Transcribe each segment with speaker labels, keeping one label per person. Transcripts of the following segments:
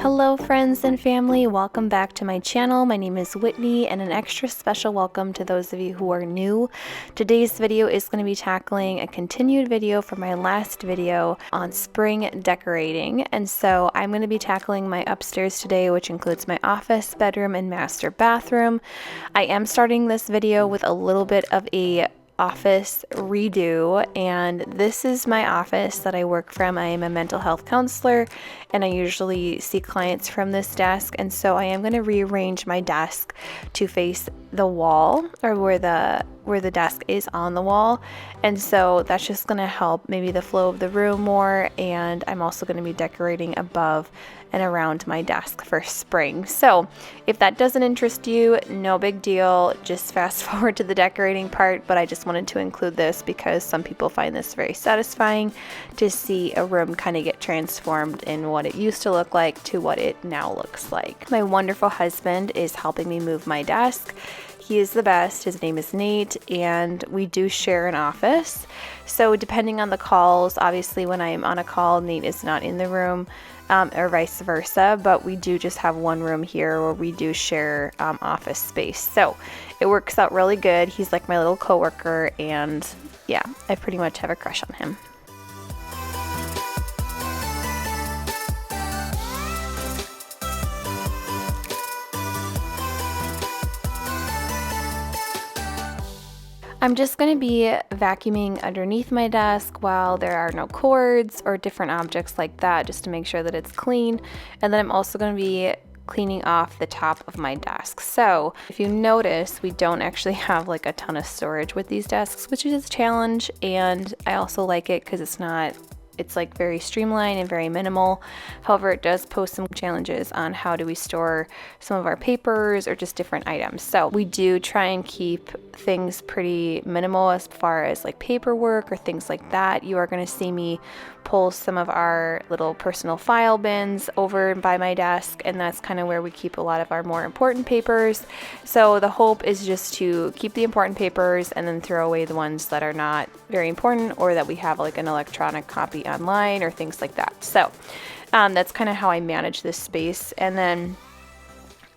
Speaker 1: Hello friends and family, welcome back to my channel. My name is Whitney and an extra special welcome to those of you who are new. Today's video is going to be tackling a continued video from my last video on spring decorating, and so I'm going to be tackling my upstairs today, which includes my office, bedroom, and master bathroom. I am starting this video with a little bit of a office redo, and this is my office that I work from. I am a mental health counselor and I usually see clients from this desk, and so I am going to rearrange my desk to face the wall, or where the desk is on the wall, and so that's just going to help maybe the flow of the room more. And I'm also going to be decorating above and around my desk for spring. So if that doesn't interest you, no big deal, just fast forward to the decorating part, but I just wanted to include this because some people find this very satisfying to see a room kind of get transformed in what it used to look like to what it now looks like. My wonderful husband is helping me move my desk. He is the best. His name is Nate, and we do share an office. So depending on the calls, obviously when I am on a call, Nate is not in the room, or vice versa, but we do just have one room here where we do share office space. So it works out really good. He's like my little coworker, and yeah, I pretty much have a crush on him. I'm just going to be vacuuming underneath my desk while there are no cords or different objects like that, just to make sure that it's clean. And then I'm also going to be cleaning off the top of my desk. So if you notice, we don't actually have like a ton of storage with these desks, which is a challenge. And I also like it because it's like very streamlined and very minimal. However, it does pose some challenges on how do we store some of our papers or just different items. So we do try and keep things pretty minimal as far as like paperwork or things like that. You are going to see me pull some of our little personal file bins over by my desk, and that's kind of where we keep a lot of our more important papers. So the hope is just to keep the important papers and then throw away the ones that are not very important, or that we have like an electronic copy online or things like that. So that's kind of how I manage this space. And then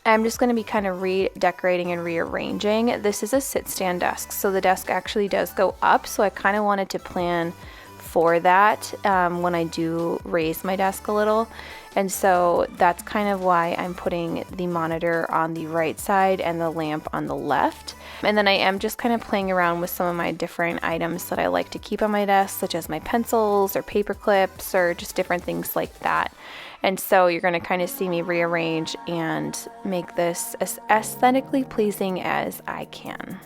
Speaker 1: I'm just going to be kind of redecorating and rearranging. This is a sit-stand desk, so the desk actually does go up, so I kind of wanted to plan for that when I do raise my desk a little. And so that's kind of why I'm putting the monitor on the right side and the lamp on the left. And then I am just kind of playing around with some of my different items that I like to keep on my desk, such as my pencils or paper clips or just different things like that. And so you're going to kind of see me rearrange and make this as aesthetically pleasing as I can.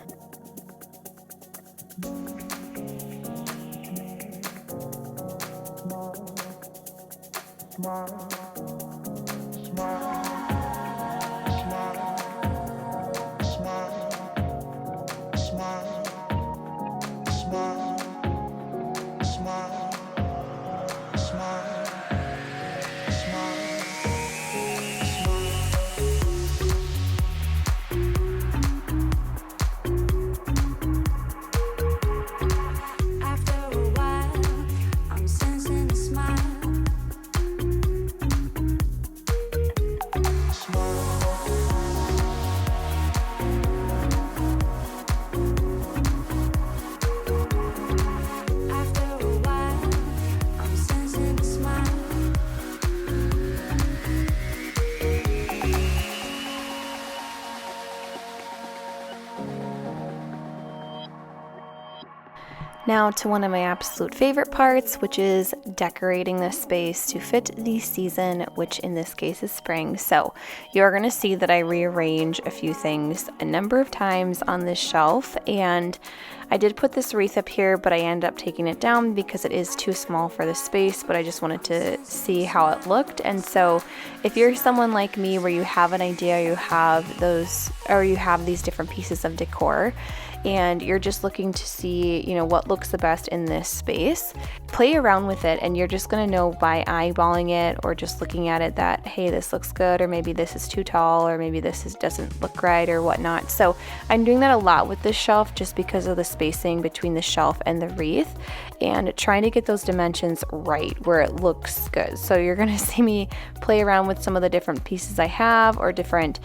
Speaker 1: Now to one of my absolute favorite parts, which is decorating this space to fit the season, which in this case is spring. So you're going to see that I rearrange a few things a number of times on this shelf, and I did put this wreath up here, but I ended up taking it down because it is too small for the space, but I just wanted to see how it looked. And so if you're someone like me where you have an idea, you have these different pieces of decor, and you're just looking to see, you know, what looks the best in this space, play around with it, and you're just gonna know by eyeballing it or just looking at it that, hey, this looks good, or maybe this is too tall, or maybe doesn't look right or whatnot. So I'm doing that a lot with this shelf just because of the spacing between the shelf and the wreath, and trying to get those dimensions right where it looks good. So you're gonna see me play around with some of the different pieces I have, or different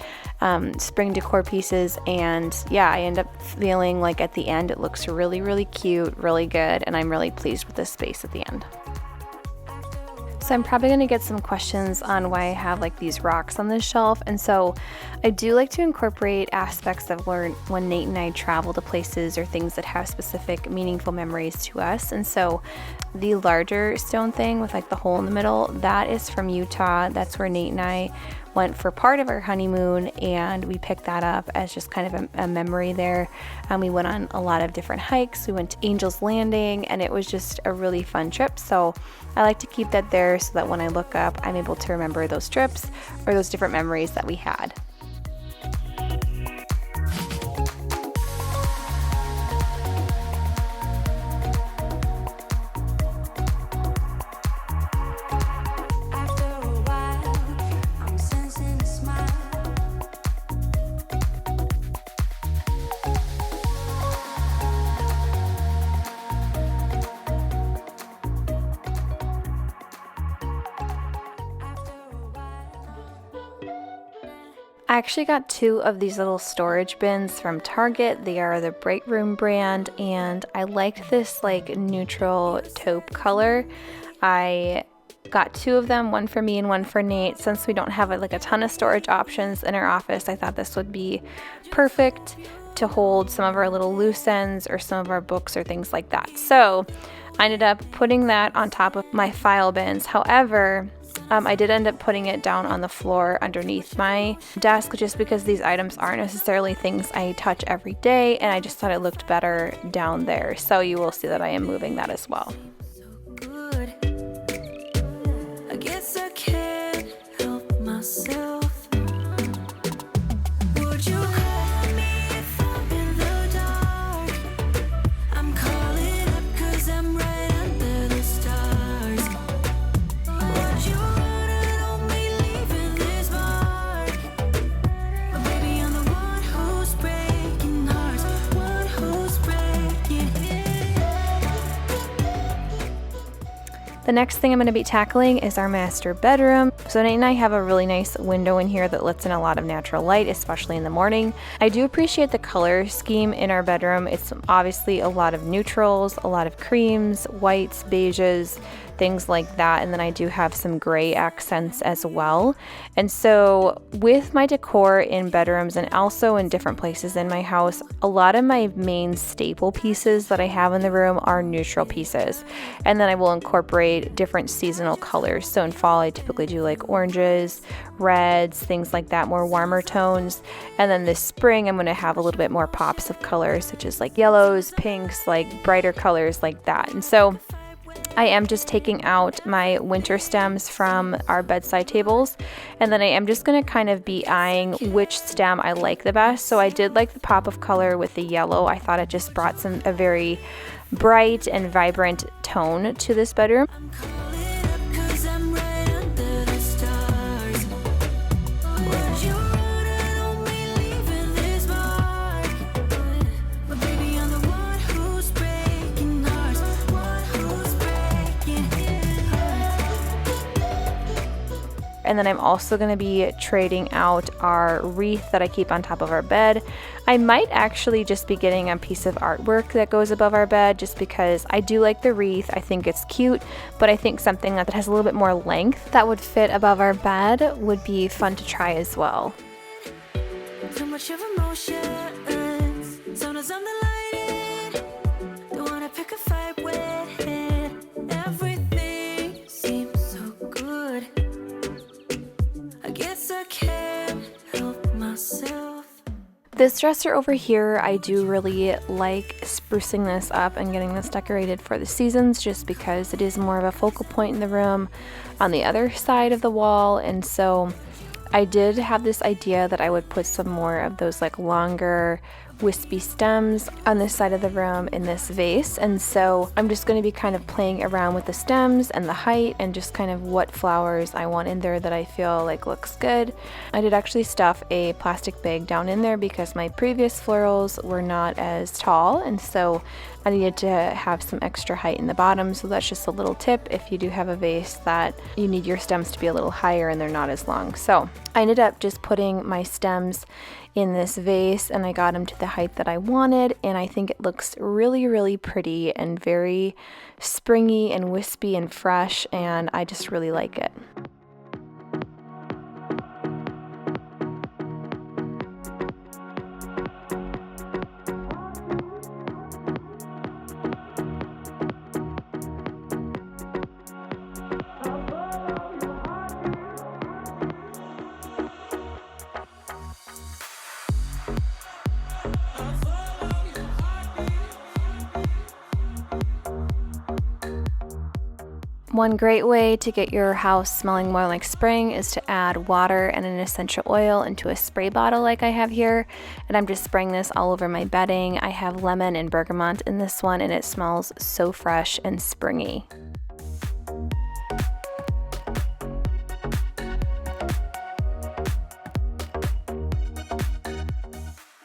Speaker 1: spring decor pieces, and yeah, I end up feeling like at the end it looks really, really cute, really good, and I'm really pleased with this space at the end. So I'm probably going to get some questions on why I have like these rocks on this shelf, and so I do like to incorporate aspects of when Nate and I travel to places or things that have specific meaningful memories to us. And so the larger stone thing with like the hole in the middle, that is from Utah. That's where Nate and I went for part of our honeymoon, and we picked that up as just kind of a memory there. We went on a lot of different hikes. We went to Angel's Landing, and it was just a really fun trip. So I like to keep that there so that when I look up, I'm able to remember those trips or those different memories that we had. I actually got 2 of these little storage bins from Target. They are the Break Room brand, and I liked this like neutral taupe color. I got 2 of them, one for me and one for Nate. Since we don't have like a ton of storage options in our office, I thought this would be perfect to hold some of our little loose ends or some of our books or things like that. So I ended up putting that on top of my file bins. However, I did end up putting it down on the floor underneath my desk, just because these items aren't necessarily things I touch every day, and I just thought it looked better down there. So you will see that I am moving that as well. I guess I can't help myself. Would you call me if I'm in the dark? I'm calling up 'cause I'm right under the stars. Would you run on me leaving this mark? But baby, I'm the one who's breaking hearts, one who's breaking. The next thing I'm going to be tackling is our master bedroom. So Nate and I have a really nice window in here that lets in a lot of natural light, especially in the morning. I do appreciate the color scheme in our bedroom. It's obviously a lot of neutrals, a lot of creams, whites, beiges, things like that. And then I do have some gray accents as well. And so with my decor in bedrooms and also in different places in my house, a lot of my main staple pieces that I have in the room are neutral pieces. And then I will incorporate different seasonal colors. So in fall, I typically do like oranges, reds, things like that, more warmer tones. And then this spring, I'm going to have a little bit more pops of colors, such as like yellows, pinks, like brighter colors like that. And so I am just taking out my winter stems from our bedside tables, and then I am just going to kind of be eyeing which stem I like the best. So I did like the pop of color with the yellow. I thought it just brought a very bright and vibrant tone to this bedroom. And then I'm also going to be trading out our wreath that I keep on top of our bed. I might actually just be getting a piece of artwork that goes above our bed, just because I do like the wreath. I think it's cute, but I think something that has a little bit more length that would fit above our bed would be fun to try as well. Too much of emotions, sometimes I'm the light, don't wanna pick a fight with it. Everything seems so good. I guess I can't help myself. This dresser over here, I do really like sprucing this up and getting this decorated for the seasons, just because it is more of a focal point in the room on the other side of the wall. And so I did have this idea that I would put some more of those like longer wispy stems on this side of the room in this vase, and so I'm just going to be kind of playing around with the stems and the height and just kind of what flowers I want in there that I feel like looks good. I did actually stuff a plastic bag down in there because my previous florals were not as tall, and so I needed to have some extra height in the bottom. So that's just a little tip if you do have a vase that you need your stems to be a little higher and they're not as long. So I ended up just putting my stems in this vase and I got them to the height that I wanted, and I think it looks really, really pretty and very springy and wispy and fresh, and I just really like it. One great way to get your house smelling more like spring is to add water and an essential oil into a spray bottle like I have here, and I'm just spraying this all over my bedding. I have lemon and bergamot in this one, and it smells so fresh and springy.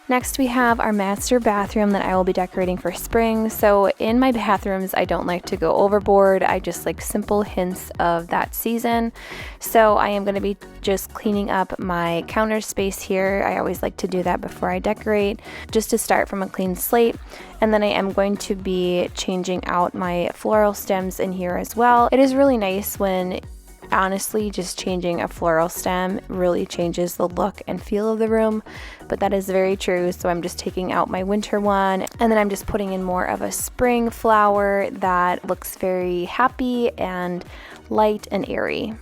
Speaker 1: Next we have our master bathroom that I will be decorating for spring. So in my bathrooms, I don't like to go overboard. I just like simple hints of that season. So I am going to be just cleaning up my counter space here. I always like to do that before I decorate, just to start from a clean slate. And then I am going to be changing out my floral stems in here as well. It is really nice when honestly just changing a floral stem really changes the look and feel of the room, but that is very true. So I'm just taking out my winter one, and then I'm just putting in more of a spring flower that looks very happy and light and airy.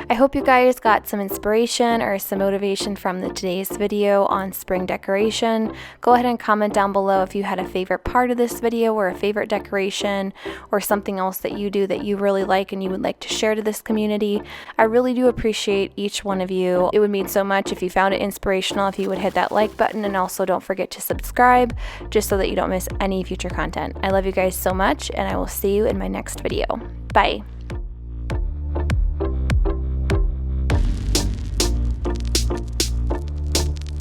Speaker 1: I hope you guys got some inspiration or some motivation from today's video on spring decoration. Go ahead and comment down below if you had a favorite part of this video or a favorite decoration or something else that you do that you really like and you would like to share to this community. I really do appreciate each one of you. It would mean so much if you found it inspirational if you would hit that like button, and also don't forget to subscribe just so that you don't miss any future content. I love you guys so much, and I will see you in my next video. Bye.